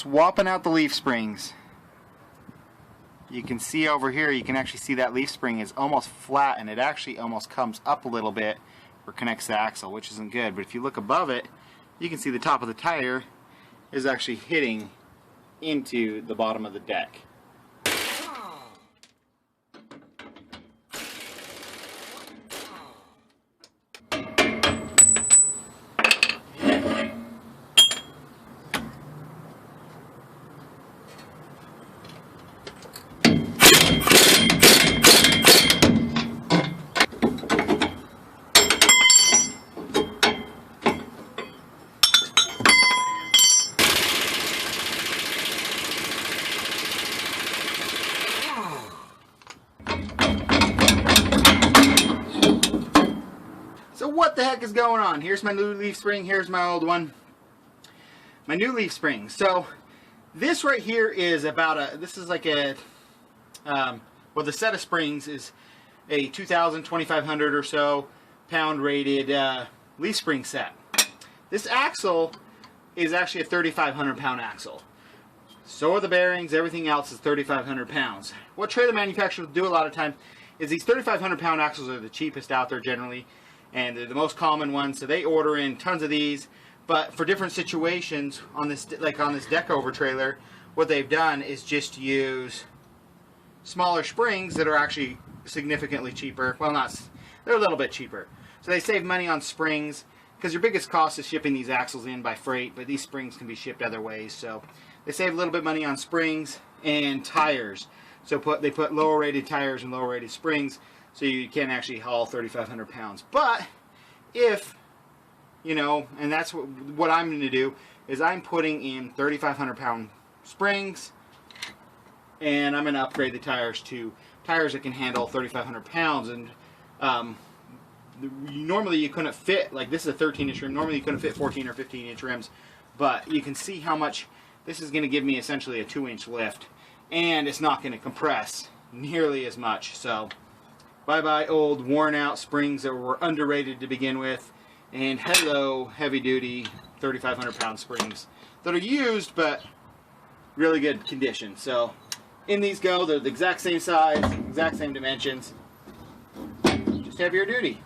Swapping out the leaf springs. You can see over here, you can actually see that leaf spring is almost flat, and it actually almost comes up a little bit or connects the axle, which isn't good. But if you look above it, you can see the top of the tire is actually hitting into the bottom of the deck. So what the heck is going on? Here's my new leaf spring, here's my old one. My new leaf spring. So this right here is about this is like a, well, the set of springs is a 2,000, 2,500 or so pound rated leaf spring set. This axle is actually a 3,500 pound axle. So are the bearings, everything else is 3,500 pounds. What trailer manufacturers do a lot of times is these 3,500 pound axles are the cheapest out there generally, and they're the most common ones, so they order in tons of these. But for different situations on this, like on this deck over trailer, what they've done is just use smaller springs that are actually significantly cheaper. Well, they're a little bit cheaper. So they save money on springs, because your biggest cost is shipping these axles in by freight, but these springs can be shipped other ways. So they save a little bit of money on springs and tires. So they put lower rated tires and lower rated springs, so you can actually haul 3,500 pounds. But if, you know, and that's what I'm going to do, is I'm putting in 3,500 pound springs, and I'm going to upgrade the tires to tires that can handle 3,500 pounds. And normally you couldn't fit, like this is a 13-inch rim, normally you couldn't fit 14 or 15-inch rims, but you can see how much this is going to give me essentially a 2-inch lift, and it's not going to compress nearly as much. So bye-bye old worn-out springs that were underrated to begin with, and hello heavy-duty 3,500 pound springs that are used but really good condition. So in these go, they're the exact same size, exact same dimensions, just heavier duty.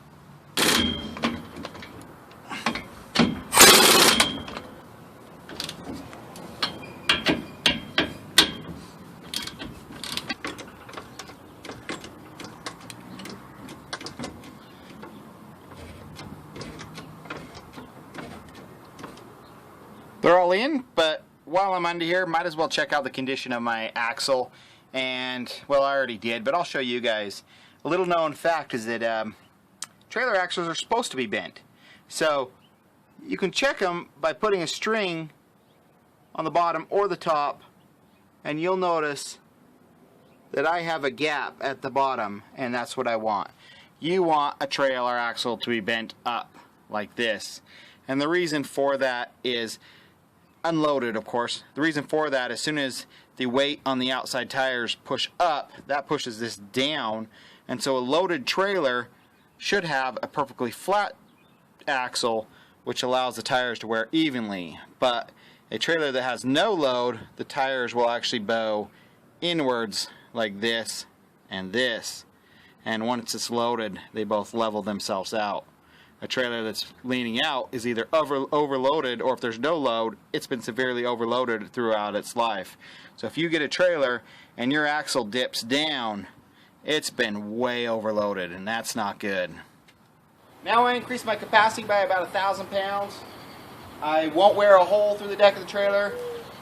They're all in, but while I'm under here, might as well check out the condition of my axle. And, well, I already did, but I'll show you guys. A little known fact is that trailer axles are supposed to be bent. So you can check them by putting a string on the bottom or the top, and you'll notice that I have a gap at the bottom, and that's what I want. You want a trailer axle to be bent up like this. And the reason for that is unloaded, of course. The reason for that, as soon as the weight on the outside tires push up, that pushes this down, and so a loaded trailer should have a perfectly flat axle, which allows the tires to wear evenly. But a trailer that has no load, the tires will actually bow inwards like this and this, and once it's loaded, they both level themselves out. A trailer that's leaning out is either overloaded, or if there's no load, it's been severely overloaded throughout its life. So if you get a trailer and your axle dips down, it's been way overloaded, and that's not good. Now I increased my capacity by about 1,000 pounds. I won't wear a hole through the deck of the trailer.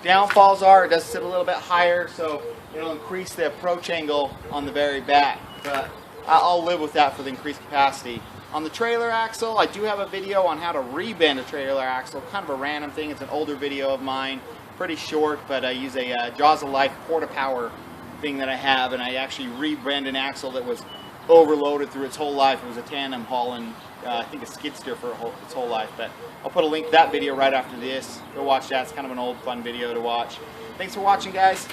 Downfalls are it does sit a little bit higher, so it'll increase the approach angle on the very back. But I'll live with that for the increased capacity. On the trailer axle, I do have a video on how to rebend a trailer axle, kind of a random thing. It's an older video of mine, pretty short, but I use a Jaws of Life Porta-Power thing that I have, and I actually rebend an axle that was overloaded through its whole life. It was a tandem hauling, I think a skid steer for its whole life, but I'll put a link to that video right after this. Go watch that. It's kind of an old fun video to watch. Thanks for watching, guys.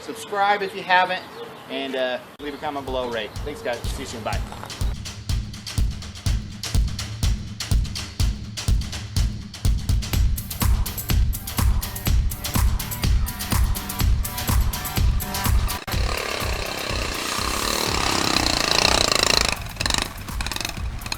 Subscribe if you haven't, and leave a comment below. Thanks, guys. See you soon. Bye.